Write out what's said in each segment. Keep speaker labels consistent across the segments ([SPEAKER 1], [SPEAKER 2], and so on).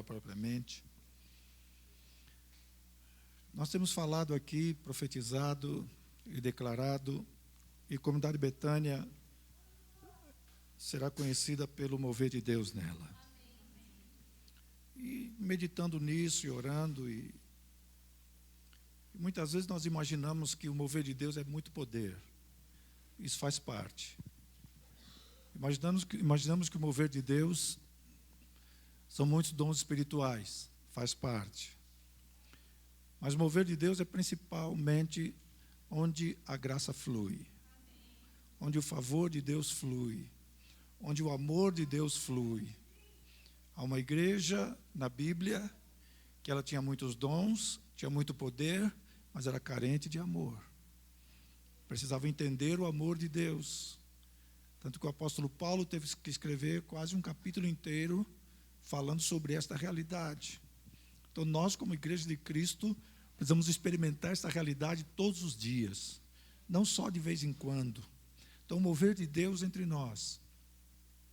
[SPEAKER 1] propriamente. Nós temos falado aqui, profetizado e declarado, e a comunidade Betânia será conhecida pelo mover de Deus nela. E meditando nisso e orando, e muitas vezes nós imaginamos que o mover de Deus é muito poder. Isso faz parte. Imaginamos que o mover de Deus são muitos dons espirituais, faz parte. Mas o mover de Deus é principalmente onde a graça flui, onde o favor de Deus flui, onde o amor de Deus flui. Há uma igreja na Bíblia que ela tinha muitos dons, tinha muito poder, mas era carente de amor. Precisava entender o amor de Deus. Tanto que o apóstolo Paulo teve que escrever quase um capítulo inteiro falando sobre esta realidade. Então nós, como igreja de Cristo, precisamos experimentar esta realidade todos os dias, não só de vez em quando. Então o mover de Deus entre nós,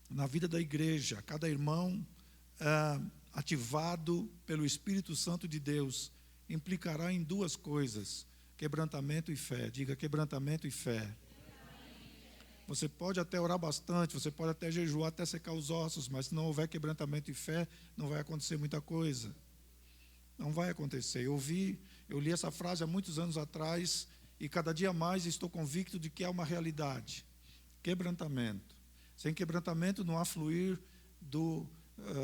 [SPEAKER 1] na vida da igreja, cada irmão ativado pelo Espírito Santo de Deus, implicará em duas coisas: quebrantamento e fé. Diga: quebrantamento e fé. Você pode até orar bastante, você pode até jejuar, até secar os ossos, mas se não houver quebrantamento e fé, não vai acontecer muita coisa. Não vai acontecer. Eu li essa frase há muitos anos atrás e cada dia mais estou convicto de que é uma realidade. Quebrantamento. Sem quebrantamento não há fluir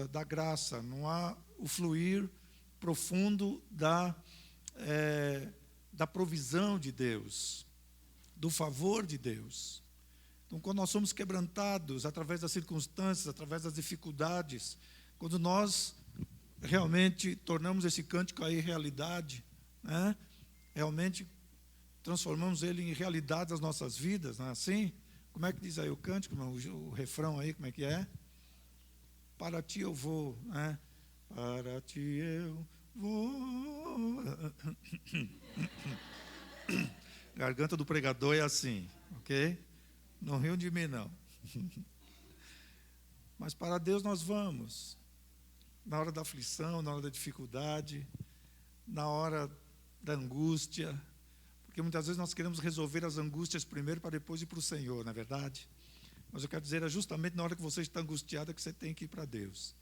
[SPEAKER 1] da graça, não há o fluir profundo da provisão de Deus, do favor de Deus. Então, quando nós somos quebrantados através das circunstâncias, através das dificuldades, quando nós realmente tornamos esse cântico aí realidade, né? Realmente transformamos ele em realidade das nossas vidas, não é assim? Como é que diz aí o cântico, o refrão aí, como é que é? Para ti eu vou, né? Para ti eu vou. Garganta do pregador é assim, ok? Não riam de mim, não. Mas para Deus nós vamos. Na hora da aflição, na hora da dificuldade, na hora da angústia. Porque muitas vezes nós queremos resolver as angústias primeiro para depois ir para o Senhor, não é verdade? Mas eu quero dizer, é justamente na hora que você está angustiado que você tem que ir para Deus.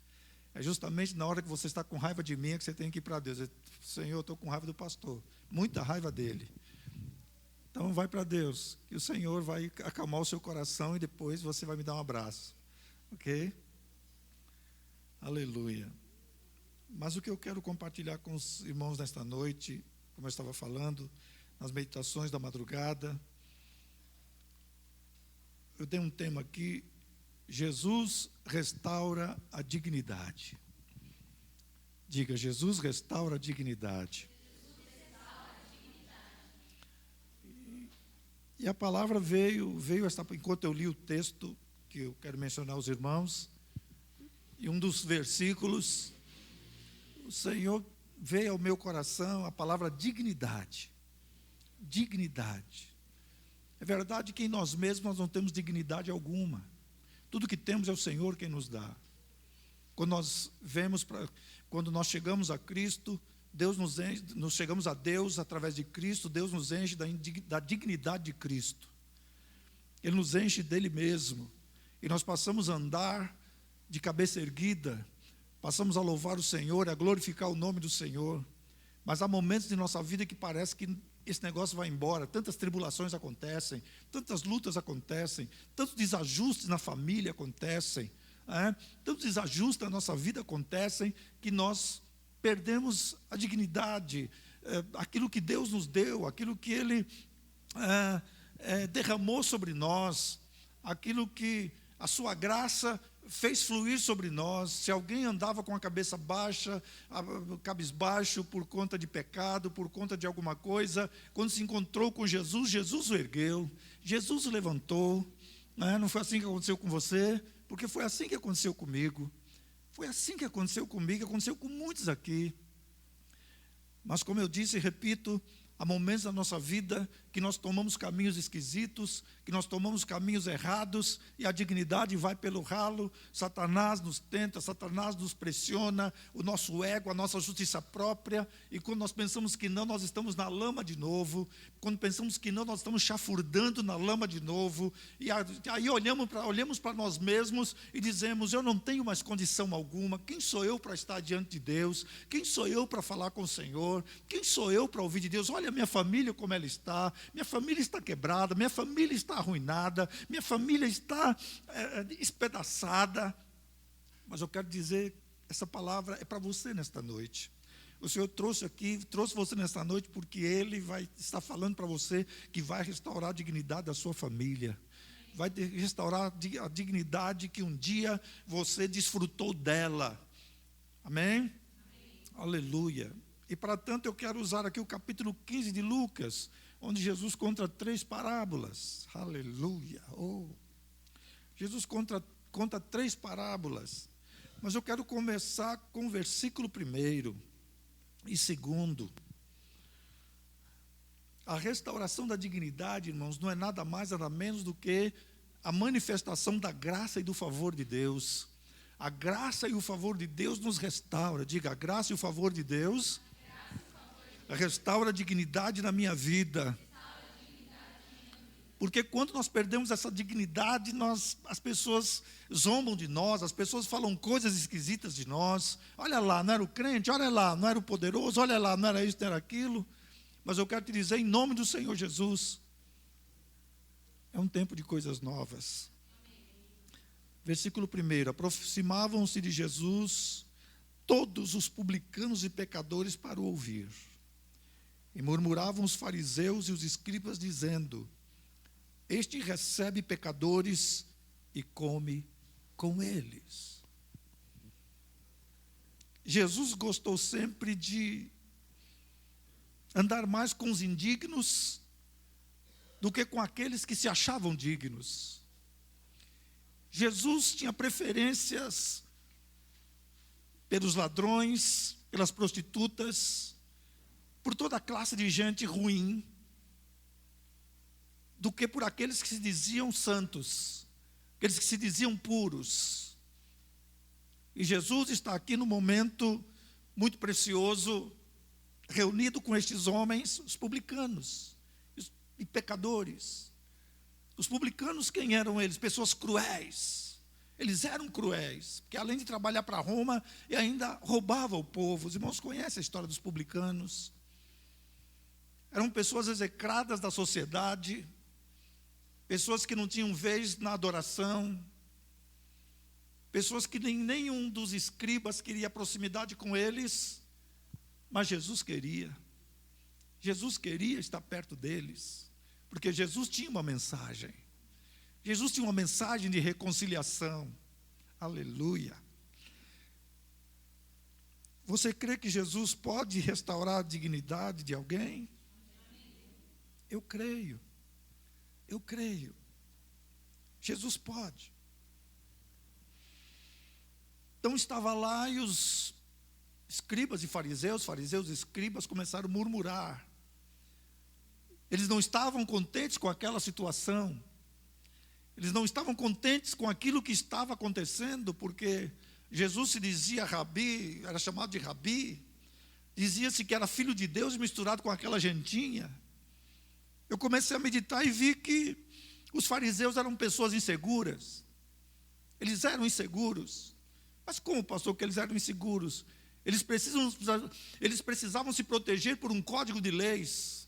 [SPEAKER 1] É justamente na hora que você está com raiva de mim que você tem que ir para Deus. Senhor, eu estou com raiva do pastor. Muita raiva dele. Então vai para Deus, que o Senhor vai acalmar o seu coração e depois você vai me dar um abraço. Ok? Aleluia. Mas o que eu quero compartilhar com os irmãos nesta noite, como eu estava falando, nas meditações da madrugada, eu dei um tema aqui: Jesus restaura a dignidade. Diga: Jesus restaura a dignidade. E a palavra veio enquanto eu li o texto, que eu quero mencionar aos irmãos, e um dos versículos, o Senhor veio ao meu coração a palavra dignidade. Dignidade. É verdade que em nós mesmos nós não temos dignidade alguma. Tudo que temos é o Senhor quem nos dá. Quando nós chegamos a Cristo, Deus nós chegamos a Deus através de Cristo, Deus nos enche da dignidade de Cristo. Ele nos enche dele mesmo. E nós passamos a andar de cabeça erguida, passamos a louvar o Senhor, a glorificar o nome do Senhor. Mas há momentos de nossa vida que parece que esse negócio vai embora. Tantas tribulações acontecem, tantas lutas acontecem, tantos desajustes na família acontecem, tantos desajustes na nossa vida acontecem, que nós perdemos a dignidade, aquilo que Deus nos deu, aquilo que Ele derramou sobre nós, aquilo que a sua graça fez fluir sobre nós. Se alguém andava com a cabeça baixa, cabisbaixo por conta de pecado, por conta de alguma coisa, quando se encontrou com Jesus, Jesus o ergueu, Jesus o levantou. Não foi assim que aconteceu com você? Porque foi assim que aconteceu comigo. Foi assim que aconteceu comigo, aconteceu com muitos aqui. Mas como eu disse e repito, Há momentos na nossa vida que nós tomamos caminhos esquisitos, que nós tomamos caminhos errados e a dignidade vai pelo ralo. Satanás nos tenta, Satanás nos pressiona, o nosso ego, a nossa justiça própria. E quando nós pensamos que não, nós estamos na lama de novo. Quando pensamos que não, nós estamos chafurdando na lama de novo. E aí olhamos para nós mesmos e dizemos: eu não tenho mais condição alguma. Quem sou eu para estar diante de Deus? Quem sou eu para falar com o Senhor? Quem sou eu para ouvir de Deus? Olha a minha família como ela está. Minha família está quebrada, minha família está arruinada, minha família está espedaçada. Mas eu quero dizer, essa palavra é para você nesta noite. O Senhor trouxe você nesta noite porque Ele vai estar falando para você que vai restaurar a dignidade da sua família. Vai restaurar a dignidade que um dia você desfrutou dela. Amém? Amém. Aleluia. E para tanto eu quero usar aqui o capítulo 15 de Lucas, onde Jesus conta 3 parábolas. Aleluia. Oh. Jesus conta 3 parábolas. Mas eu quero começar com o versículo 1 e 2. A restauração da dignidade, irmãos, não é nada mais, nada menos do que a manifestação da graça e do favor de Deus. A graça e o favor de Deus nos restaura. Diga: a graça e o favor de Deus restaura a dignidade na minha vida. Porque quando nós perdemos essa dignidade, as pessoas zombam de nós, as pessoas falam coisas esquisitas de nós. Olha lá, não era o crente, olha lá, não era o poderoso, olha lá, não era isso, não era aquilo. Mas eu quero te dizer, em nome do Senhor Jesus, é um tempo de coisas novas. Versículo 1: aproximavam-se de Jesus todos os publicanos e pecadores para o ouvir. E murmuravam os fariseus e os escribas, dizendo: este recebe pecadores e come com eles. Jesus gostou sempre de andar mais com os indignos do que com aqueles que se achavam dignos. Jesus tinha preferências pelos ladrões, pelas prostitutas, por toda a classe de gente ruim, do que por aqueles que se diziam santos, aqueles que se diziam puros. E Jesus está aqui num momento muito precioso, reunido com estes homens, os publicanos e pecadores. Os publicanos, quem eram eles? Pessoas cruéis. Eles eram cruéis, porque além de trabalhar para Roma, e ainda roubavam o povo. Os irmãos conhecem a história dos publicanos. Eram pessoas execradas da sociedade, pessoas que não tinham vez na adoração, pessoas que nenhum dos escribas queria proximidade com eles, mas Jesus queria. Jesus queria estar perto deles, porque Jesus tinha uma mensagem. Jesus tinha uma mensagem de reconciliação. Aleluia. Você crê que Jesus pode restaurar a dignidade de alguém? Eu creio. Eu creio. Jesus pode. Então estava lá e os escribas e fariseus e escribas começaram a murmurar. Eles não estavam contentes com aquela situação. Eles não estavam contentes com aquilo que estava acontecendo, porque Jesus se dizia rabi, era chamado de rabi, dizia-se que era filho de Deus misturado com aquela gentinha. Eu comecei a meditar e vi que os fariseus eram pessoas inseguras. Eles eram inseguros. Mas como, pastor, que eles eram inseguros? Eles precisavam se proteger por um código de leis.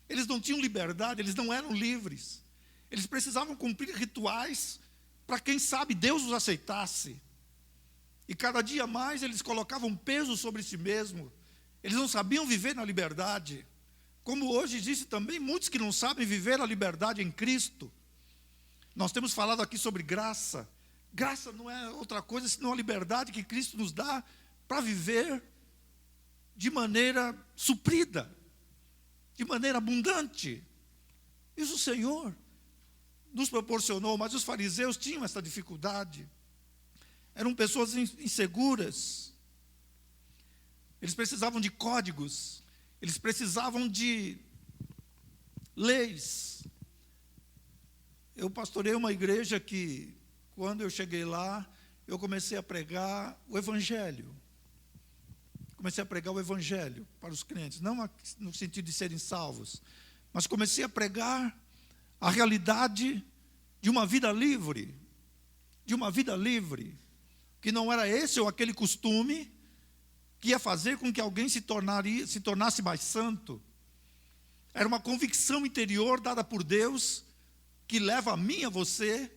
[SPEAKER 1] Eles não tinham liberdade, eles não eram livres. Eles precisavam cumprir rituais para, quem sabe, Deus os aceitasse. E cada dia mais eles colocavam peso sobre si mesmo. Eles não sabiam viver na liberdade. Como hoje existe também muitos que não sabem viver a liberdade em Cristo. Nós temos falado aqui sobre graça. Graça não é outra coisa senão a liberdade que Cristo nos dá para viver de maneira suprida, de maneira abundante. Isso o Senhor nos proporcionou, mas os fariseus tinham essa dificuldade. Eram pessoas inseguras. Eles precisavam de códigos. Eles precisavam de leis. Eu pastorei uma igreja que, quando eu cheguei lá, eu comecei a pregar o Evangelho. Comecei a pregar o Evangelho para os crentes, não no sentido de serem salvos, mas comecei a pregar a realidade de uma vida livre, que não era esse ou aquele costume que ia fazer com que alguém se tornasse mais santo. Era uma convicção interior dada por Deus, que leva a mim e a você,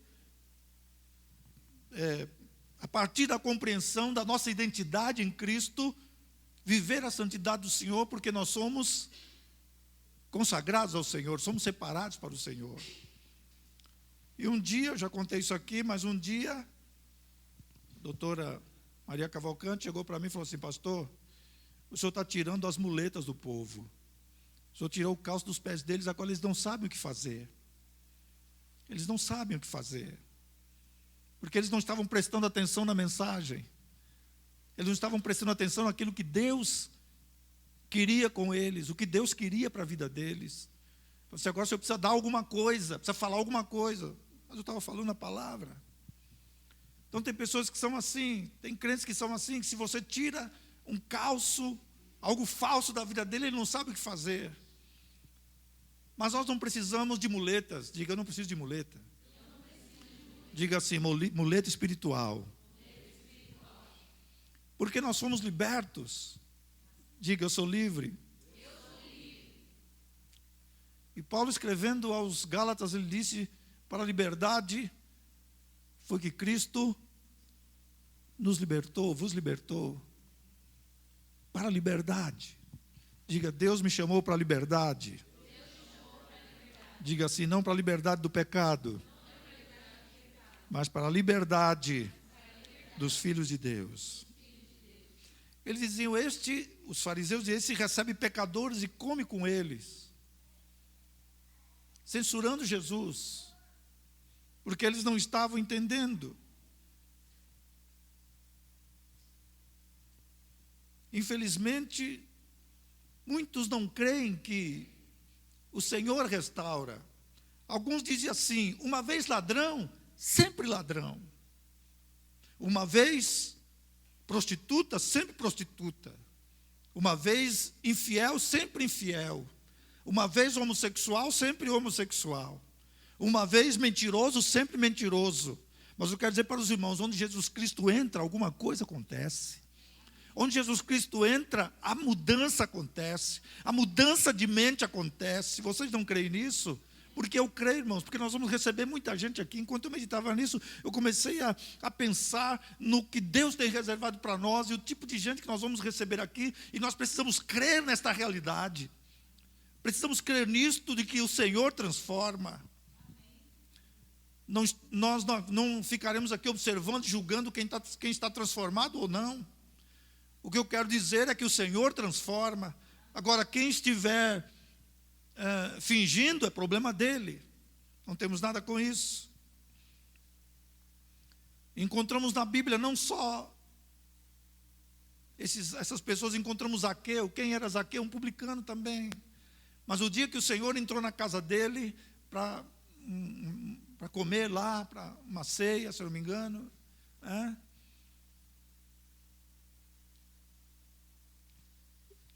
[SPEAKER 1] a partir da compreensão da nossa identidade em Cristo, viver a santidade do Senhor, porque nós somos consagrados ao Senhor, somos separados para o Senhor. E um dia, eu já contei isso aqui, mas um dia, a doutora Maria Cavalcante chegou para mim e falou assim: pastor, o senhor está tirando as muletas do povo. O senhor tirou o calço dos pés deles, agora eles não sabem o que fazer. Eles não sabem o que fazer. Porque eles não estavam prestando atenção na mensagem. Eles não estavam prestando atenção naquilo que Deus queria com eles, o que Deus queria para a vida deles. Você agora você precisa dar alguma coisa, precisa falar alguma coisa. Mas eu estava falando a palavra. Então tem pessoas que são assim, tem crentes que são assim, que se você tira um calço, algo falso da vida dele, ele não sabe o que fazer. Mas nós não precisamos de muletas. Diga, eu não preciso de muleta. Diga assim, muleta espiritual. Porque nós somos libertos. Diga, eu sou livre. E Paulo, escrevendo aos Gálatas, ele disse: para a liberdade foi que Cristo nos libertou, vos libertou. Para a liberdade. Diga, Deus me chamou para a liberdade. Diga assim, não para a liberdade do pecado, mas para a liberdade dos filhos de Deus. Eles diziam, os fariseus diziam, esse recebe pecadores e come com eles. Censurando Jesus, porque eles não estavam entendendo. Infelizmente, muitos não creem que o Senhor restaura. Alguns dizem assim, uma vez ladrão, sempre ladrão. Uma vez prostituta, sempre prostituta. Uma vez infiel, sempre infiel. Uma vez homossexual, sempre homossexual. Uma vez mentiroso, sempre mentiroso. Mas eu quero dizer para os irmãos, onde Jesus Cristo entra, alguma coisa acontece. Onde Jesus Cristo entra, a mudança acontece. A mudança de mente acontece. Vocês não creem nisso? Porque eu creio, irmãos, porque nós vamos receber muita gente aqui. Enquanto eu meditava nisso, eu comecei a pensar no que Deus tem reservado para nós e o tipo de gente que nós vamos receber aqui. E nós precisamos crer nesta realidade. Precisamos crer nisto de que o Senhor transforma. Nós não ficaremos aqui observando, julgando quem está transformado ou não. O que eu quero dizer é que o Senhor transforma. Agora, quem estiver fingindo é problema dele. Não temos nada com isso. Encontramos na Bíblia não só essas pessoas, encontramos Zaqueu. Quem era Zaqueu? Um publicano também. Mas o dia que o Senhor entrou na casa dele para comer lá, para uma ceia, se eu não me engano,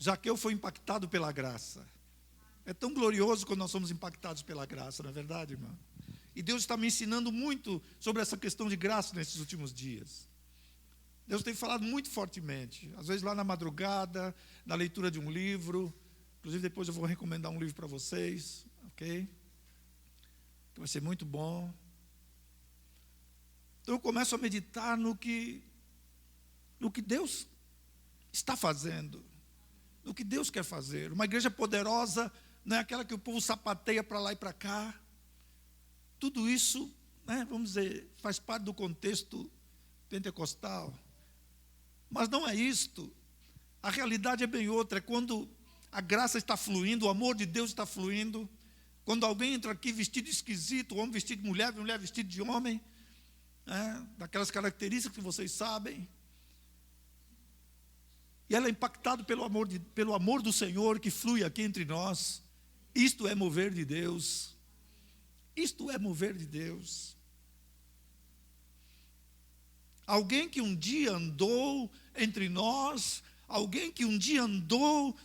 [SPEAKER 1] Zaqueu foi impactado pela graça. É tão glorioso quando nós somos impactados pela graça, não é verdade, irmão? E Deus está me ensinando muito sobre essa questão de graça nesses últimos dias. Deus tem falado muito fortemente. Às vezes lá na madrugada, na leitura de um livro. Inclusive depois eu vou recomendar um livro para vocês, ok? Que vai ser muito bom. Então eu começo a meditar no que Deus está fazendo. No que Deus quer fazer. Uma igreja poderosa não é aquela que o povo sapateia para lá e para cá. Tudo isso, vamos dizer, faz parte do contexto pentecostal. Mas não é isto. A realidade é bem outra. É quando a graça está fluindo, o amor de Deus está fluindo. Quando alguém entra aqui vestido esquisito, homem vestido de mulher, mulher vestido de homem, daquelas características que vocês sabem. E ela é impactada pelo amor do Senhor que flui aqui entre nós. Isto é mover de Deus. Isto é mover de Deus. Alguém que um dia andou entre nós, alguém que um dia andou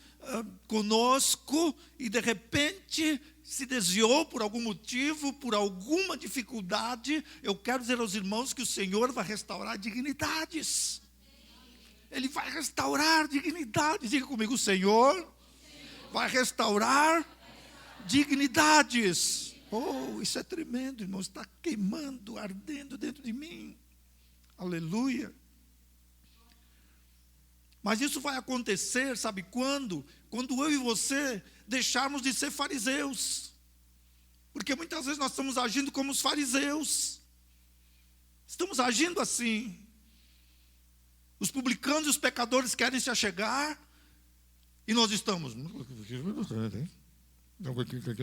[SPEAKER 1] conosco e de repente se desviou por algum motivo, por alguma dificuldade. Eu quero dizer aos irmãos que o Senhor vai restaurar dignidades. Ele vai restaurar dignidades. Diga comigo, o Senhor vai restaurar dignidades. Oh, isso é tremendo, irmãos. Está queimando, ardendo dentro de mim. Aleluia. Mas isso vai acontecer, sabe quando? Quando eu e você deixarmos de ser fariseus. Porque muitas vezes nós estamos agindo como os fariseus. Estamos agindo assim. Os publicanos e os pecadores querem se achegar. E nós estamos... Eu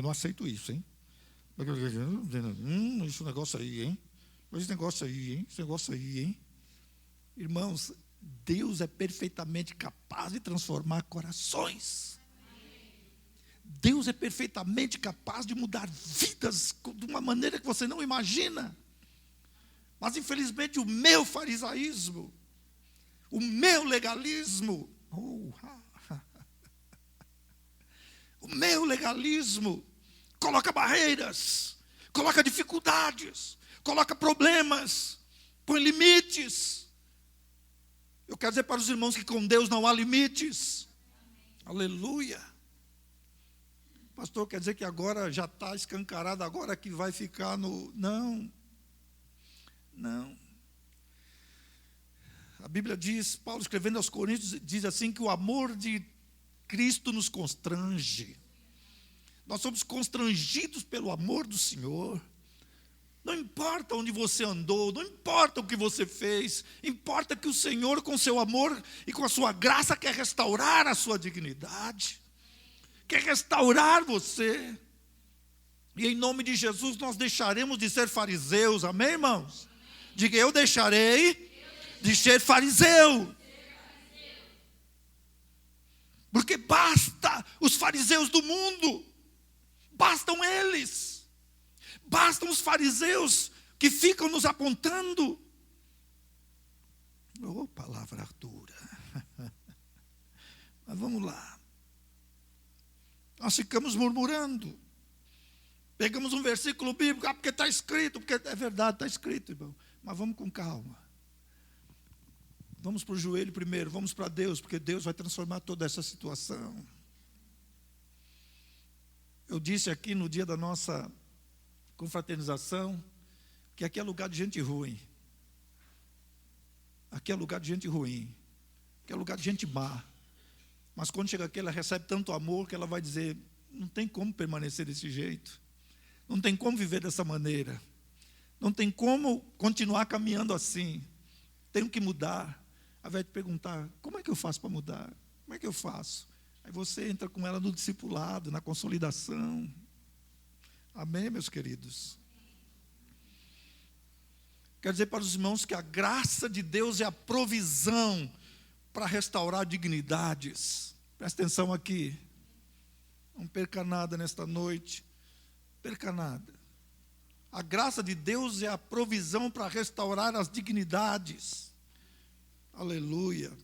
[SPEAKER 1] não aceito isso, hein? Esse negócio aí, hein? Esse negócio aí, hein? Esse negócio aí, hein? Irmãos, Deus é perfeitamente capaz de transformar corações. Deus é perfeitamente capaz de mudar vidas de uma maneira que você não imagina. Mas infelizmente o meu farisaísmo, o meu legalismo, o meu legalismo coloca barreiras, coloca dificuldades, coloca problemas, põe limites. Eu quero dizer para os irmãos que com Deus não há limites. Aleluia. Pastor, quer dizer que agora já está escancarado, agora que vai ficar no... Não. A Bíblia diz, Paulo escrevendo aos Coríntios, diz assim que o amor de Cristo nos constrange. Nós somos constrangidos pelo amor do Senhor. Não importa onde você andou, não importa o que você fez, importa que o Senhor, com seu amor e com a sua graça, quer restaurar a sua dignidade, quer restaurar você. E em nome de Jesus nós deixaremos de ser fariseus, amém, irmãos? Diga, eu deixarei de ser fariseu. Porque basta os fariseus do mundo, bastam eles. Bastam os fariseus que ficam nos apontando. Oh, palavra dura. Mas vamos lá. Nós ficamos murmurando. Pegamos um versículo bíblico, porque está escrito, porque é verdade, está escrito, irmão. Mas vamos com calma. Vamos para o joelho primeiro, vamos para Deus, porque Deus vai transformar toda essa situação. Eu disse aqui no dia da nossa confraternização, que aqui é lugar de gente ruim. Aqui é lugar de gente ruim. Aqui é lugar de gente má. Mas quando chega aqui, ela recebe tanto amor que ela vai dizer, não tem como permanecer desse jeito. Não tem como viver dessa maneira. Não tem como continuar caminhando assim. Tenho que mudar. Aí vai te perguntar, como é que eu faço para mudar? Como é que eu faço? Aí você entra com ela no discipulado, na consolidação. Amém, meus queridos? Quero dizer para os irmãos que a graça de Deus é a provisão para restaurar dignidades. Presta atenção aqui. Não perca nada nesta noite. Perca nada. A graça de Deus é a provisão para restaurar as dignidades. Aleluia.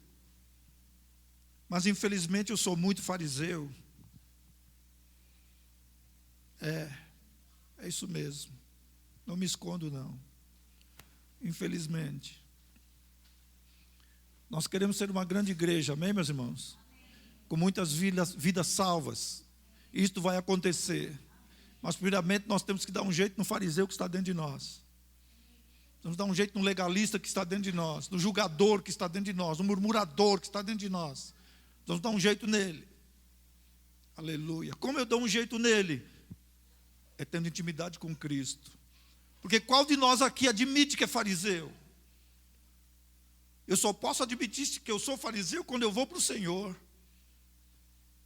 [SPEAKER 1] Mas infelizmente eu sou muito fariseu. É isso mesmo. Não me escondo, não. Infelizmente. Nós queremos ser uma grande igreja, amém, meus irmãos? Com muitas vidas salvas. Isto vai acontecer. Mas primeiramente nós temos que dar um jeito no fariseu que está dentro de nós. Temos que dar um jeito no legalista que está dentro de nós, no julgador que está dentro de nós, no murmurador que está dentro de nós. Vamos dar um jeito nele. Aleluia. Como eu dou um jeito nele? É tendo intimidade com Cristo. Porque qual de nós aqui admite que é fariseu? Eu só posso admitir que eu sou fariseu quando eu vou para o Senhor.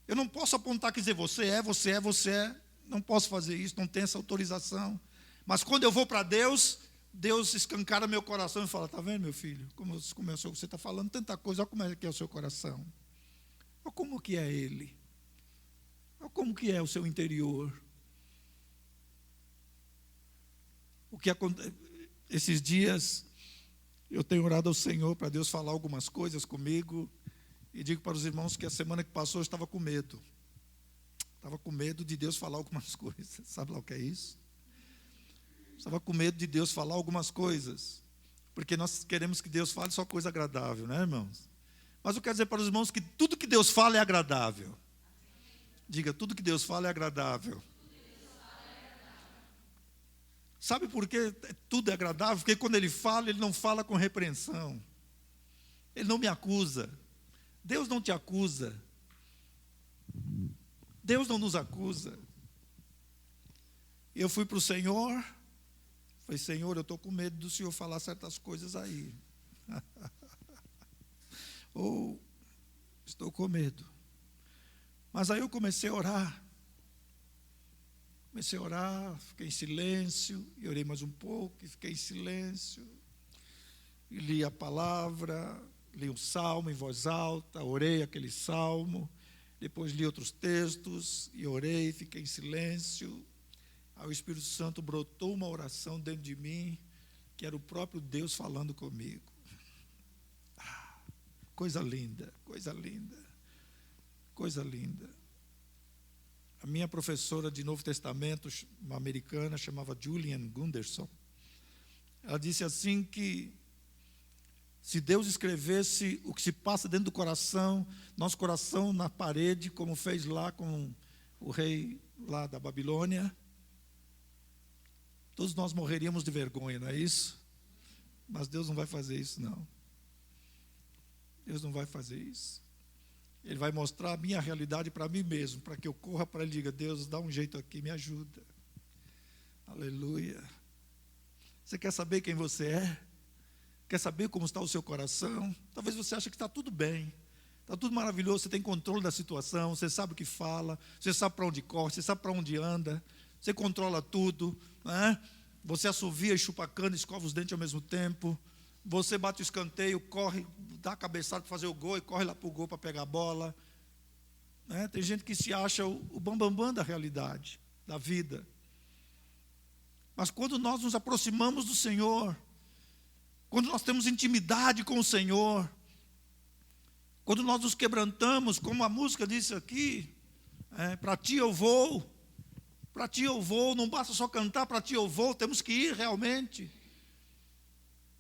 [SPEAKER 1] Eu não posso apontar e dizer, você é. Não posso fazer isso, não tenho essa autorização. Mas quando eu vou para Deus, Deus escancara meu coração e fala, está vendo, meu filho? Como você está falando tanta coisa, olha como é que é o seu coração. Olha como que é ele. Como que é o seu interior? O que acontece? Esses dias eu tenho orado ao Senhor para Deus falar algumas coisas comigo, e digo para os irmãos que a semana que passou eu estava com medo. Estava com medo de Deus falar algumas coisas. Sabe lá o que é isso? Estava com medo de Deus falar algumas coisas, porque nós queremos que Deus fale só coisa agradável, né, irmãos? Mas eu quero dizer para os irmãos que tudo que Deus fala é agradável. Diga, tudo que Deus fala é agradável. Sabe por que tudo é agradável? Porque quando Ele fala, Ele não fala com repreensão. Ele não me acusa. Deus não te acusa. Deus não nos acusa. Eu fui para o Senhor, falei, Senhor, eu estou com medo do Senhor falar certas coisas aí. Ou estou com medo. Mas aí eu comecei a orar. Comecei a orar, fiquei em silêncio, e orei mais um pouco, e fiquei em silêncio, e li a palavra, li um salmo em voz alta, orei aquele salmo, depois li outros textos, e orei, fiquei em silêncio. Aí o Espírito Santo brotou uma oração dentro de mim, que era o próprio Deus falando comigo. Coisa linda, coisa linda, coisa linda. A minha professora de Novo Testamento, uma americana, chamava Julian Gunderson. Ela disse assim que se Deus escrevesse o que se passa dentro do coração, nosso coração na parede, como fez lá com o rei lá da Babilônia, todos nós morreríamos de vergonha, não é isso? Mas Deus não vai fazer isso, não. Deus não vai fazer isso. Ele vai mostrar a minha realidade para mim mesmo, para que eu corra para Ele e diga, Deus, dá um jeito aqui, me ajuda. Aleluia. Você quer saber quem você é? Quer saber como está o seu coração? Talvez você ache que está tudo bem, está tudo maravilhoso, você tem controle da situação, você sabe o que fala, você sabe para onde corre, você sabe para onde anda, você controla tudo, né? Você assovia e chupa a cana, escova os dentes ao mesmo tempo. Você bate o escanteio, corre, dá a cabeçada para fazer o gol e corre lá para o gol para pegar a bola. Né? Tem gente que se acha o bambambam da realidade, da vida. Mas quando nós nos aproximamos do Senhor, quando nós temos intimidade com o Senhor, quando nós nos quebrantamos, como a música disse aqui, para Ti eu vou, para Ti eu vou, não basta só cantar, para Ti eu vou, temos que ir realmente.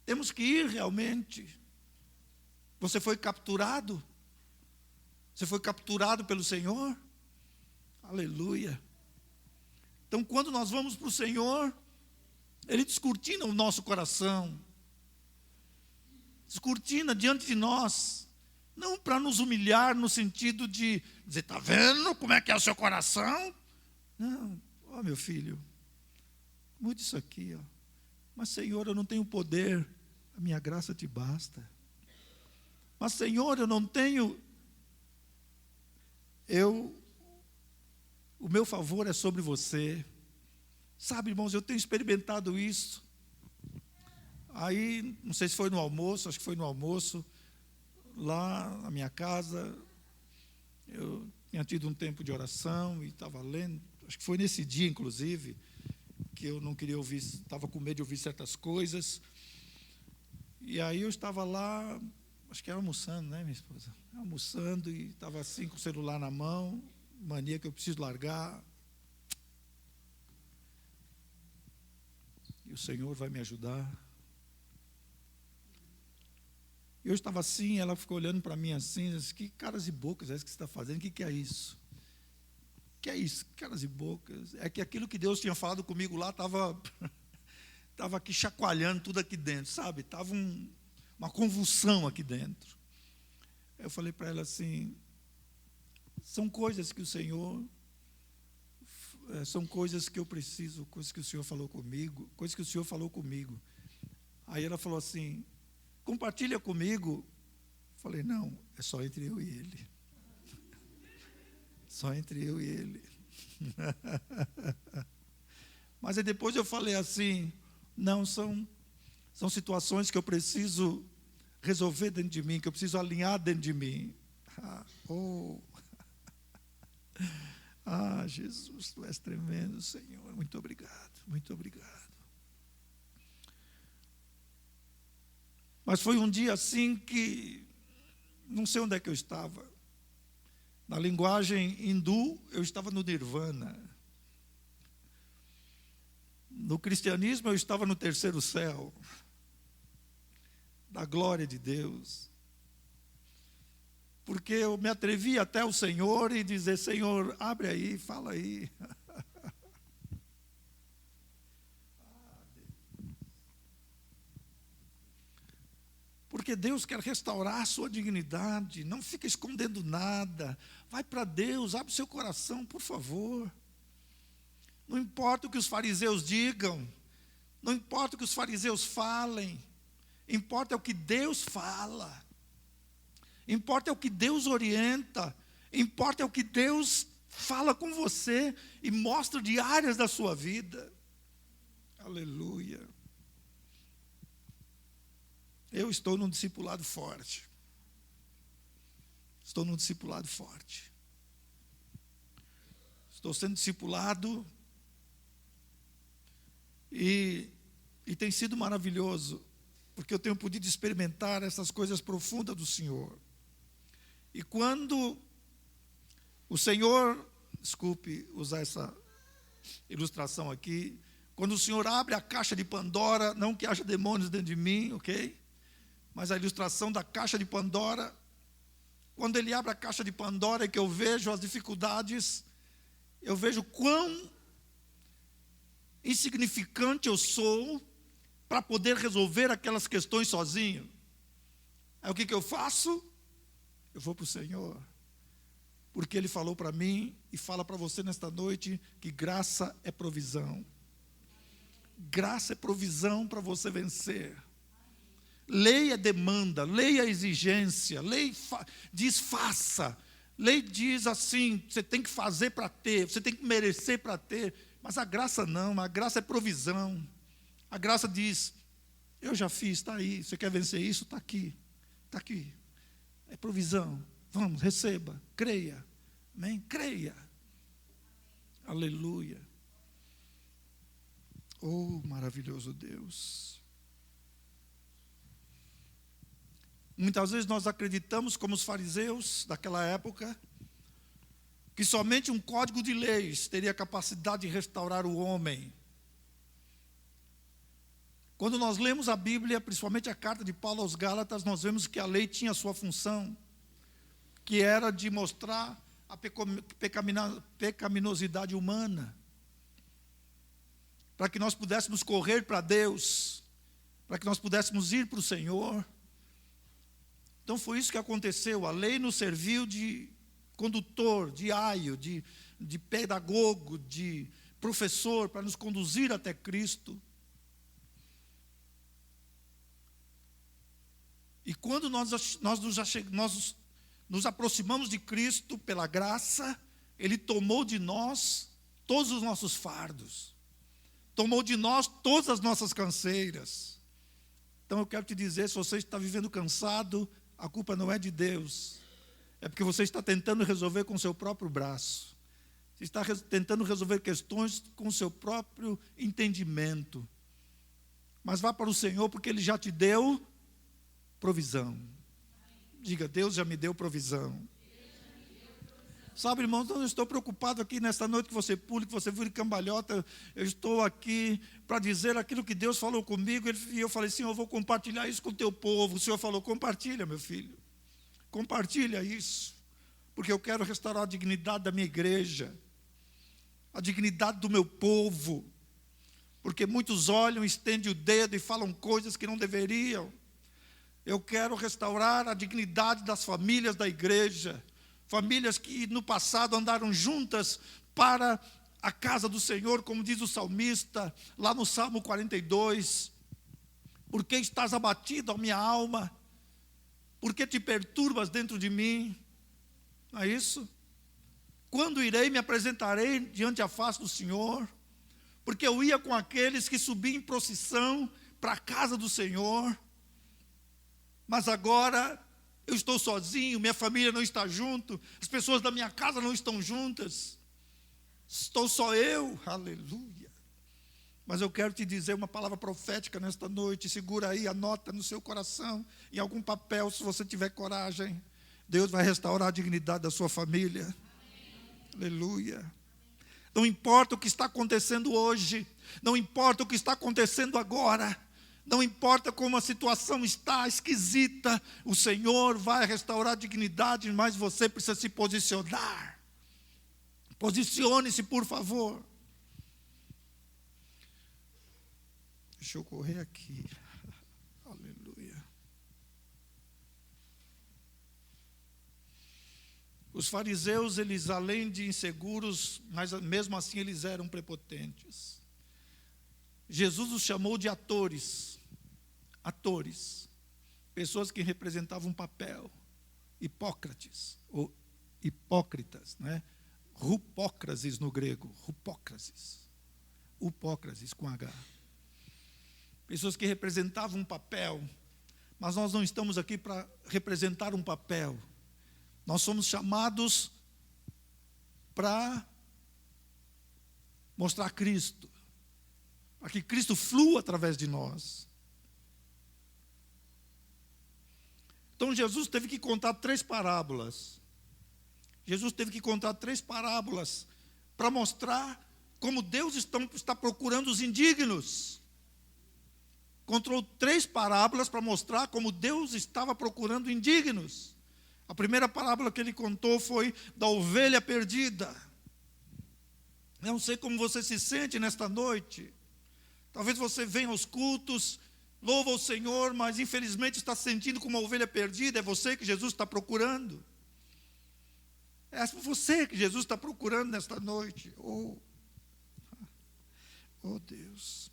[SPEAKER 1] Temos que ir realmente. Você foi capturado? Você foi capturado pelo Senhor? Aleluia. Então, quando nós vamos para o Senhor, Ele descortina o nosso coração. Descortina diante de nós. Não para nos humilhar no sentido de dizer, está vendo como é que é o seu coração? Não, ó meu filho, mude isso aqui, ó. Mas Senhor, eu não tenho poder. A minha graça te basta. Mas Senhor, eu não tenho. O meu favor é sobre você. Sabe, irmãos, eu tenho experimentado isso. Aí, não sei se foi no almoço, acho que foi no almoço, lá na minha casa, eu tinha tido um tempo de oração e estava lendo, acho que foi nesse dia, inclusive, que eu não queria ouvir, estava com medo de ouvir certas coisas. E aí eu estava lá, acho que era almoçando, né, minha esposa? Almoçando e estava assim com o celular na mão, mania que eu preciso largar. E o Senhor vai me ajudar. Eu estava assim, ela ficou olhando para mim assim, disse, que caras e bocas é isso que você está fazendo? O que é isso? O que é isso? Caras e bocas. É que aquilo que Deus tinha falado comigo lá estava aqui chacoalhando tudo aqui dentro, sabe? Estava uma convulsão aqui dentro. Eu falei para ela assim, são coisas que o Senhor, são coisas que eu preciso, coisas que o Senhor falou comigo, coisas que o Senhor falou comigo. Aí ela falou assim, compartilha comigo. Eu falei, não, é só entre eu e ele. Só entre eu e ele. Mas aí depois eu falei assim, não, são situações que eu preciso resolver dentro de mim, que eu preciso alinhar dentro de mim. Jesus, tu és tremendo, Senhor. Muito obrigado, muito obrigado. Mas foi um dia assim que, não sei onde é que eu estava. Na linguagem hindu, eu estava no nirvana. No cristianismo, eu estava no terceiro céu, da glória de Deus. Porque eu me atrevi até o Senhor e dizer: Senhor, abre aí, fala aí. Porque Deus quer restaurar a sua dignidade. Não fica escondendo nada. Vai para Deus, abre seu coração, por favor. Não importa o que os fariseus digam. Não importa o que os fariseus falem. Importa o que Deus fala. Importa o que Deus orienta. Importa o que Deus fala com você e mostra de áreas da sua vida. Aleluia. Eu estou num discipulado forte. Estou num discipulado forte. Estou sendo discipulado e tem sido maravilhoso, porque eu tenho podido experimentar essas coisas profundas do Senhor. E quando o Senhor, desculpe usar essa ilustração aqui, quando o Senhor abre a caixa de Pandora, não que haja demônios dentro de mim, ok? Mas a ilustração da caixa de Pandora, quando Ele abre a caixa de Pandora e que eu vejo as dificuldades, eu vejo quão insignificante eu sou para poder resolver aquelas questões sozinho. Aí o que eu faço? Eu vou para o Senhor. Porque Ele falou para mim e fala para você nesta noite que graça é provisão. Graça é provisão para você vencer. Lei é demanda, lei é exigência, lei diz faça. Lei diz assim, você tem que fazer para ter, você tem que merecer para ter. Mas a graça não, a graça é provisão. A graça diz, eu já fiz, está aí. Você quer vencer isso? Está aqui. Está aqui. É provisão. Vamos, receba, creia. Amém? Creia. Aleluia. Oh, maravilhoso Deus. Muitas vezes nós acreditamos, como os fariseus daquela época, que somente um código de leis teria capacidade de restaurar o homem. Quando nós lemos a Bíblia, principalmente a carta de Paulo aos Gálatas, nós vemos que a lei tinha a sua função, que era de mostrar a pecaminosidade humana, para que nós pudéssemos correr para Deus, para que nós pudéssemos ir para o Senhor. Então foi isso que aconteceu. A lei nos serviu de condutor, de aio, de pedagogo, de professor, para nos conduzir até Cristo. E quando nós nos aproximamos de Cristo pela graça, Ele tomou de nós todos os nossos fardos, tomou de nós todas as nossas canseiras. Então eu quero te dizer, se você está vivendo cansado, a culpa não é de Deus, é porque você está tentando resolver com o seu próprio braço. Você está tentando resolver questões com o seu próprio entendimento. Mas vá para o Senhor, porque Ele já te deu provisão. Diga, Deus já me deu provisão. Sabe, irmãos, eu não estou preocupado aqui nesta noite que você pule, que você vire cambalhota. Eu estou aqui para dizer aquilo que Deus falou comigo. E eu falei, Senhor, eu vou compartilhar isso com o teu povo. O Senhor falou, compartilha, meu filho. Compartilha isso. Porque eu quero restaurar a dignidade da minha igreja. A dignidade do meu povo. Porque muitos olham, estendem o dedo e falam coisas que não deveriam. Eu quero restaurar a dignidade das famílias da igreja. Famílias que no passado andaram juntas para a casa do Senhor, como diz o salmista, lá no Salmo 42. Por que estás abatido, ó minha alma? Por que te perturbas dentro de mim? Não é isso? Quando irei, me apresentarei diante a face do Senhor, porque eu ia com aqueles que subiam em procissão para a casa do Senhor, mas agora eu estou sozinho, minha família não está junto, as pessoas da minha casa não estão juntas. Estou só eu, aleluia. Mas eu quero te dizer uma palavra profética nesta noite. Segura aí, anota no seu coração, em algum papel, se você tiver coragem. Deus vai restaurar a dignidade da sua família. Amém. Aleluia. Não importa o que está acontecendo hoje, não importa o que está acontecendo agora, não importa como a situação está esquisita, o Senhor vai restaurar a dignidade, mas você precisa se posicionar. Posicione-se, por favor. Deixa eu correr aqui. Aleluia. Os fariseus, eles além de inseguros, mas mesmo assim eles eram prepotentes. Jesus os chamou de atores. Atores. Pessoas que representavam um papel. Hipócrates, ou hipócritas, né? Rupócrases no grego. Rupócrases. Upócrases com H. Pessoas que representavam um papel, mas nós não estamos aqui para representar um papel. Nós somos chamados para mostrar Cristo, para que Cristo flua através de nós. Então Jesus teve que contar 3 parábolas. Jesus teve que contar 3 parábolas para mostrar como Deus está procurando os indignos. Contou 3 parábolas para mostrar como Deus estava procurando indignos. A primeira parábola que ele contou foi da ovelha perdida. Eu não sei como você se sente nesta noite. Talvez você venha aos cultos, louva o Senhor, mas infelizmente está se sentindo como uma ovelha perdida. É você que Jesus está procurando. É você que Jesus está procurando nesta noite. Oh Deus.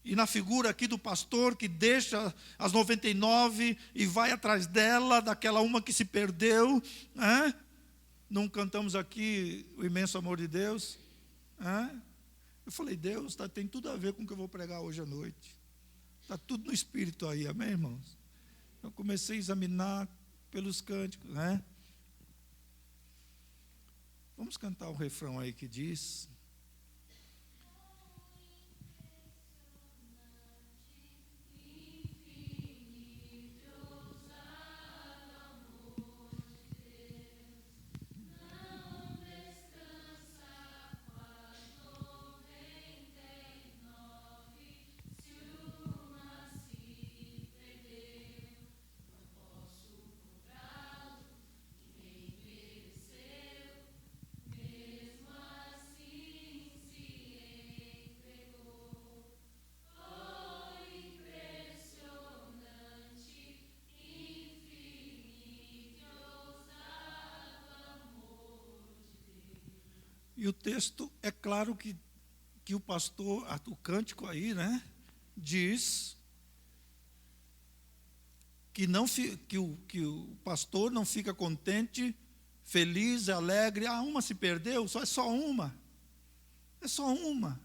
[SPEAKER 1] E na figura aqui do pastor que deixa as 99 e vai atrás dela, daquela uma que se perdeu. Não cantamos aqui o imenso amor de Deus? Eu falei, Deus, tem tudo a ver com o que eu vou pregar hoje à noite. Está tudo no Espírito aí, amém, irmãos? Eu comecei a examinar pelos cânticos. Vamos cantar um refrão aí que diz... E o texto, é claro que o pastor, o cântico aí, né, diz que o pastor não fica contente, feliz, alegre. Uma se perdeu, é só uma. É só uma.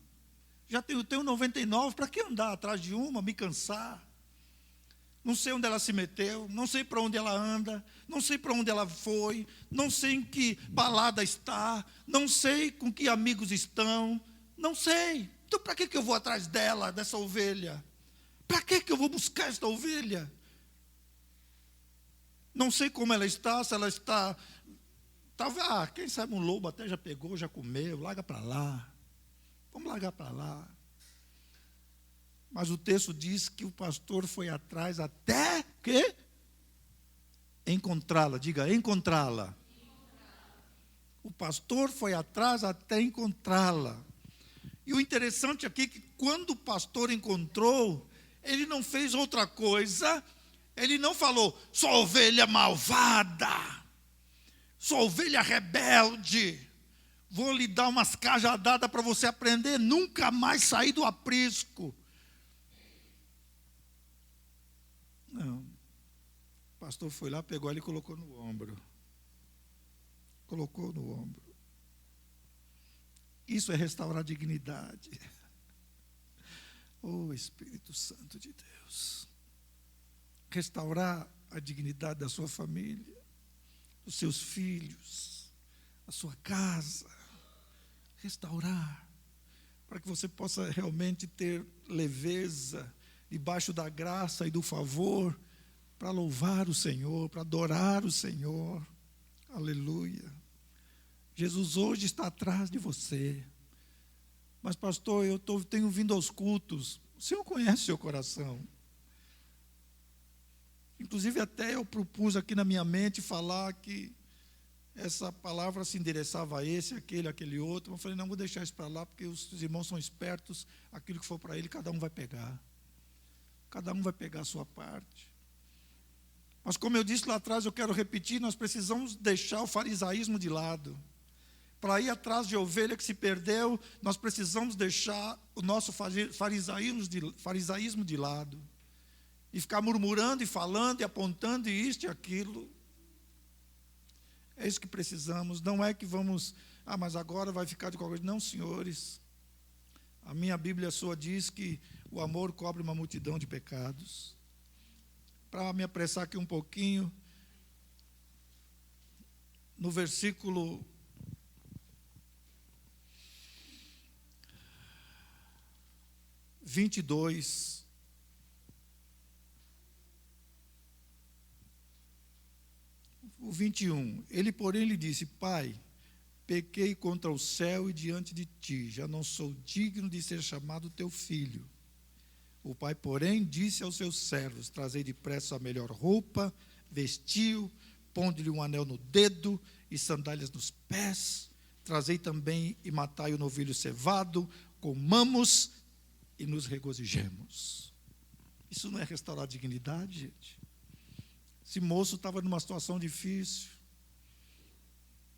[SPEAKER 1] Já tenho 99, para que andar atrás de uma, me cansar? Não sei onde ela se meteu, não sei para onde ela anda, não sei para onde ela foi, não sei em que balada está, não sei com que amigos estão, não sei. Então para que eu vou atrás dela, dessa ovelha? Para que eu vou buscar esta ovelha? Não sei como ela está, se ela está... quem sabe um lobo até já pegou, já comeu, larga para lá. Vamos largar para lá. Mas o texto diz que o pastor foi atrás até que encontrá-la. Diga, encontrá-la. O pastor foi atrás até encontrá-la. E o interessante aqui é que quando o pastor encontrou, ele não fez outra coisa. Ele não falou, sua ovelha malvada, sua ovelha rebelde, vou lhe dar umas cajadadas para você aprender, nunca mais sair do aprisco. Não. O pastor foi lá, pegou ela e colocou no ombro. Colocou no ombro. Isso é restaurar a dignidade. Oh, Espírito Santo de Deus. Restaurar a dignidade da sua família, dos seus filhos, a sua casa, restaurar, para que você possa realmente ter leveza debaixo da graça e do favor para louvar o Senhor, para adorar o Senhor. Aleluia. Jesus hoje está atrás de você. Mas, pastor, tenho vindo aos cultos. O Senhor conhece o seu coração. Inclusive, até eu propus aqui na minha mente falar que essa palavra se endereçava a esse, aquele outro. Eu falei, não, vou deixar isso para lá, porque os irmãos são espertos. Aquilo que for para ele, cada um vai pegar. Cada um vai pegar a sua parte. Mas, como eu disse lá atrás, eu quero repetir, nós precisamos deixar o farisaísmo de lado. Para ir atrás de ovelha que se perdeu, nós precisamos deixar o nosso farisaísmo de lado. E ficar murmurando e falando e apontando e isto e aquilo. É isso que precisamos. Não é que vamos, mas agora vai ficar de qualquer coisa. Não, senhores. A minha Bíblia sua diz que o amor cobre uma multidão de pecados. Para me apressar aqui um pouquinho, no versículo 22, o 21, ele, porém, lhe disse, Pai, pequei contra o céu e diante de ti, já não sou digno de ser chamado teu filho. O pai, porém, disse aos seus servos, trazei depressa a melhor roupa, vestiu, pondo-lhe um anel no dedo e sandálias nos pés, trazei também e matai o novilho cevado, comamos e nos regozijemos. Isso não é restaurar a dignidade, gente? Esse moço estava numa situação difícil.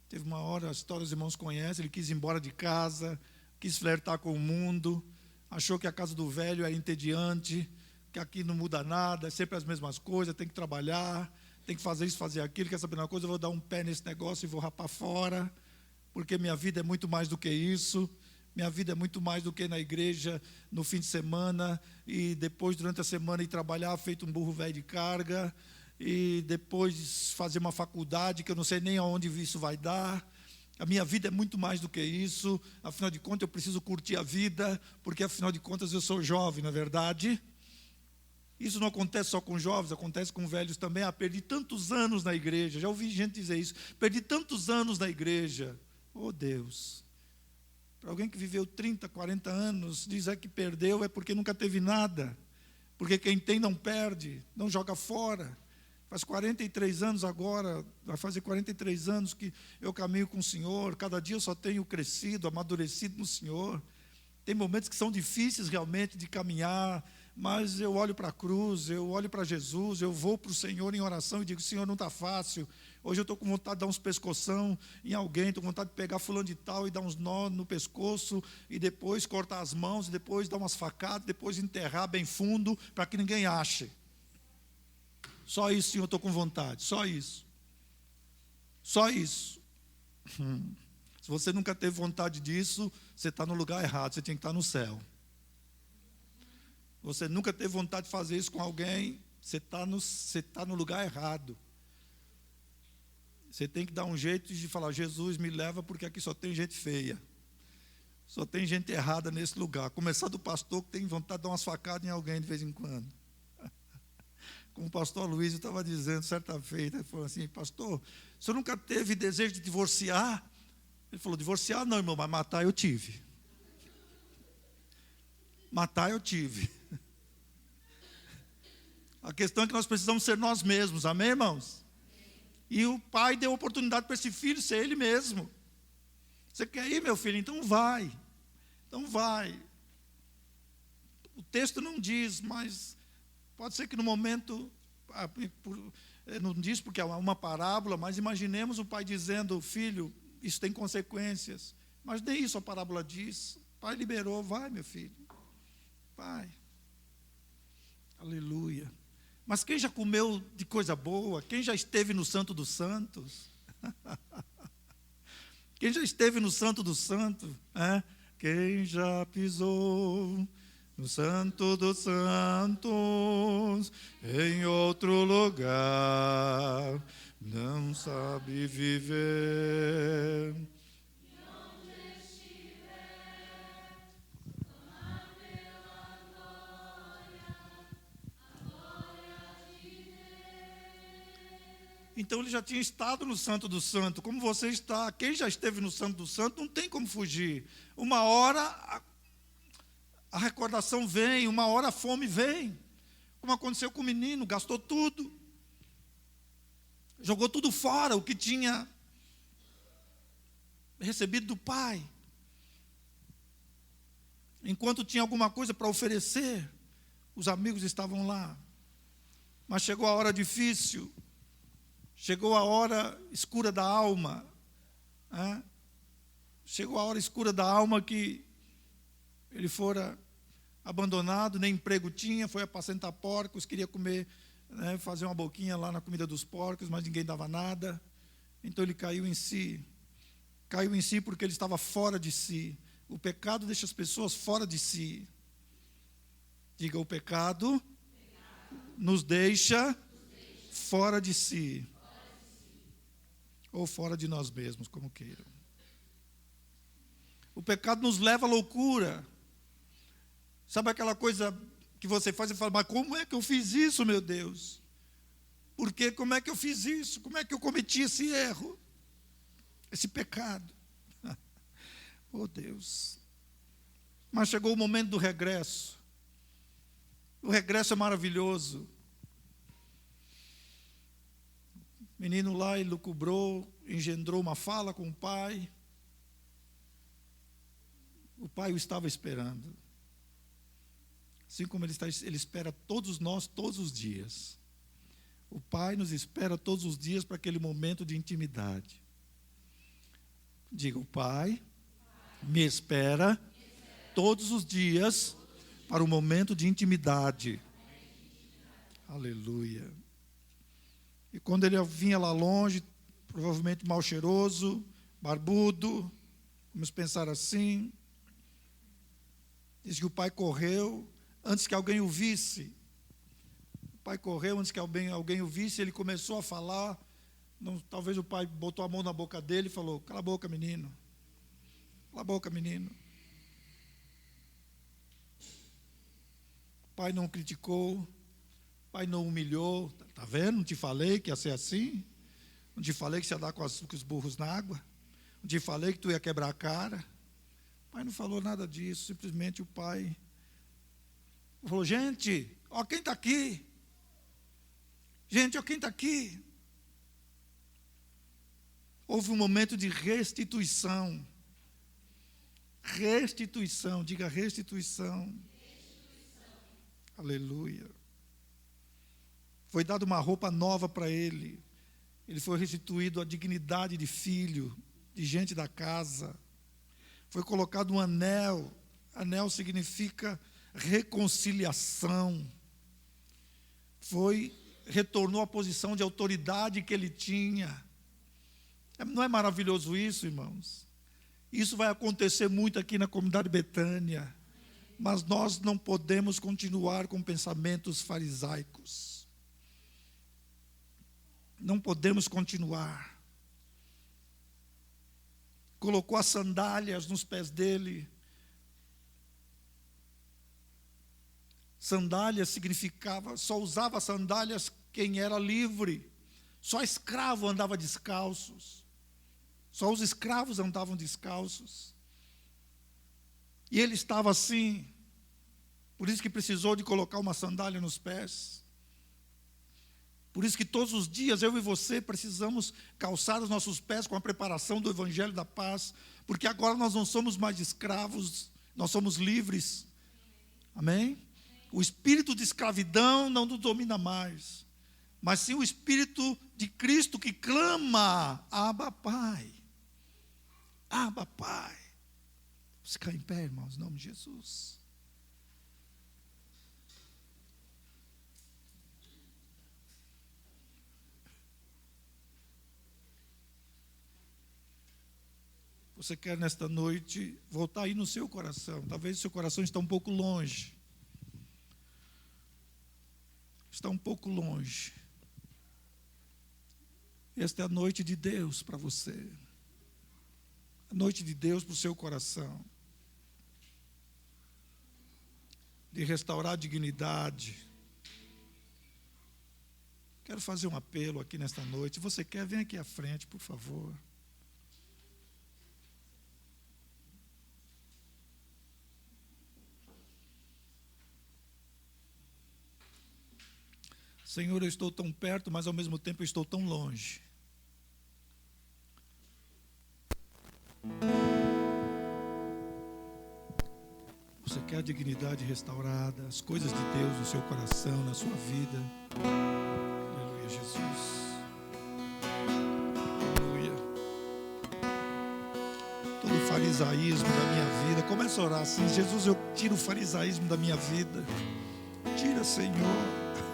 [SPEAKER 1] Teve uma hora, a história os irmãos conhecem, ele quis ir embora de casa, quis flertar com o mundo, achou que a casa do velho era entediante, que aqui não muda nada, é sempre as mesmas coisas, tem que trabalhar, tem que fazer isso, fazer aquilo, quer saber uma coisa, eu vou dar um pé nesse negócio e vou rapar fora, porque minha vida é muito mais do que isso, minha vida é muito mais do que na igreja, no fim de semana, e depois durante a semana ir trabalhar feito um burro velho de carga, e depois fazer uma faculdade que eu não sei nem aonde isso vai dar. A minha vida é muito mais do que isso, afinal de contas eu preciso curtir a vida, porque afinal de contas eu sou jovem, não é verdade? Isso não acontece só com jovens, acontece com velhos também. Perdi tantos anos na igreja, já ouvi gente dizer isso, perdi tantos anos na igreja. Oh Deus, para alguém que viveu 30, 40 anos, dizer que perdeu é porque nunca teve nada, porque quem tem não perde, não joga fora. Faz 43 anos agora, vai fazer 43 anos que eu caminho com o Senhor, cada dia eu só tenho crescido, amadurecido no Senhor. Tem momentos que são difíceis realmente de caminhar, mas eu olho para a cruz, eu olho para Jesus, eu vou para o Senhor em oração e digo, Senhor, não está fácil. Hoje eu estou com vontade de dar uns pescoção em alguém, estou com vontade de pegar fulano de tal e dar uns nós no pescoço, e depois cortar as mãos, e depois dar umas facadas, depois enterrar bem fundo, para que ninguém ache. Só isso, Senhor, eu estou com vontade, só isso. Só isso. Se você nunca teve vontade disso, você está no lugar errado, você tinha que estar no céu. Você nunca teve vontade de fazer isso com alguém, você está no lugar errado. Você tem que dar um jeito de falar, Jesus, me leva, porque aqui só tem gente feia. Só tem gente errada nesse lugar. Começar do pastor que tem vontade de dar umas facadas em alguém de vez em quando. Como o pastor Luiz estava dizendo certa feita, ele falou assim, pastor, o senhor nunca teve desejo de divorciar? Ele falou, divorciar não, irmão, mas matar eu tive. Matar eu tive. A questão é que nós precisamos ser nós mesmos, amém, irmãos? E o pai deu oportunidade para esse filho ser ele mesmo. Você quer ir, meu filho? Então vai. Então vai. O texto não diz, mas pode ser que no momento, não diz porque é uma parábola, mas imaginemos o pai dizendo, filho, isso tem consequências. Mas nem isso a parábola diz. O pai liberou, vai, meu filho. Vai. Aleluia. Mas quem já comeu de coisa boa? Quem já esteve no Santo dos Santos? Quem já esteve no Santo dos Santos? Quem já pisou no Santo dos Santos, em outro lugar, não sabe viver. Então ele já tinha estado no Santo do Santo, como você está. Quem já esteve no Santo do Santo não tem como fugir. Uma hora a recordação vem, uma hora a fome vem. Como aconteceu com o menino, gastou tudo. Jogou tudo fora, o que tinha recebido do pai. Enquanto tinha alguma coisa para oferecer, os amigos estavam lá. Mas chegou a hora difícil, chegou a hora escura da alma. Chegou a hora escura da alma que ele fora abandonado, nem emprego tinha, foi apacentar porcos, queria comer, fazer uma boquinha lá na comida dos porcos, mas ninguém dava nada. Então ele caiu em si. Caiu em si porque ele estava fora de si. O pecado deixa as pessoas fora de si. Diga, o pecado nos deixa fora de si. Ou fora de nós mesmos, como queiram. O pecado nos leva à loucura. Sabe aquela coisa que você faz e fala, mas como é que eu fiz isso, meu Deus? Por quê? Como é que eu fiz isso? Como é que eu cometi esse erro? Esse pecado? Oh Deus. Mas chegou o momento do regresso. O regresso é maravilhoso. O menino lá, ele lucubrou, engendrou uma fala com o pai. O pai o estava esperando. Assim como ele espera todos nós, todos os dias. O pai nos espera todos os dias para aquele momento de intimidade. Diga, o pai me espera todos os dias para o momento de intimidade. Aleluia. E quando ele vinha lá longe, provavelmente mal cheiroso, barbudo, vamos pensar assim, diz que o pai correu antes que alguém o visse. O pai correu antes que alguém o visse, ele começou a falar. Talvez o pai botou a mão na boca dele e falou, cala a boca, menino. Cala a boca, menino. O pai não criticou, o pai não humilhou. Está vendo? Não te falei que ia ser assim? Não te falei que você ia dar com os burros na água? Não te falei que tu ia quebrar a cara? O pai não falou nada disso, simplesmente o pai falou, gente, ó quem está aqui. Gente, ó quem está aqui. Houve um momento de restituição. Restituição, diga restituição. Aleluia. Foi dada uma roupa nova para ele. Ele foi restituído à dignidade de filho, de gente da casa. Foi colocado um anel. Anel significa reconciliação. Retornou à posição de autoridade que ele tinha. Não é maravilhoso isso, irmãos? Isso vai acontecer muito aqui na comunidade Betânia. Mas nós não podemos continuar com pensamentos farisaicos. Não podemos continuar. Colocou as sandálias nos pés dele. Sandálias significava, só usava sandálias quem era livre. Só escravo andava descalços. Só os escravos andavam descalços. E ele estava assim. Por isso que precisou de colocar uma sandália nos pés. Por isso que todos os dias eu e você precisamos calçar os nossos pés com a preparação do Evangelho da Paz. Porque agora nós não somos mais escravos, nós somos livres. Amém? O espírito de escravidão não nos domina mais. Mas sim o Espírito de Cristo que clama, Abba, Pai. Abba, Pai. Vamos ficar em pé, irmãos, em nome de Jesus. Você quer nesta noite voltar aí no seu coração. Talvez o seu coração está um pouco longe. Está um pouco longe. Esta é a noite de Deus para você. A noite de Deus para o seu coração. De restaurar a dignidade. Quero fazer um apelo aqui nesta noite. Se você quer, vem aqui à frente, por favor. Senhor, eu estou tão perto, mas ao mesmo tempo eu estou tão longe. Você quer a dignidade restaurada, as coisas de Deus no seu coração, na sua vida. Aleluia, Jesus. Aleluia. Todo o farisaísmo da minha vida, começa a orar assim: Jesus, eu tiro o farisaísmo da minha vida. Tira, Senhor.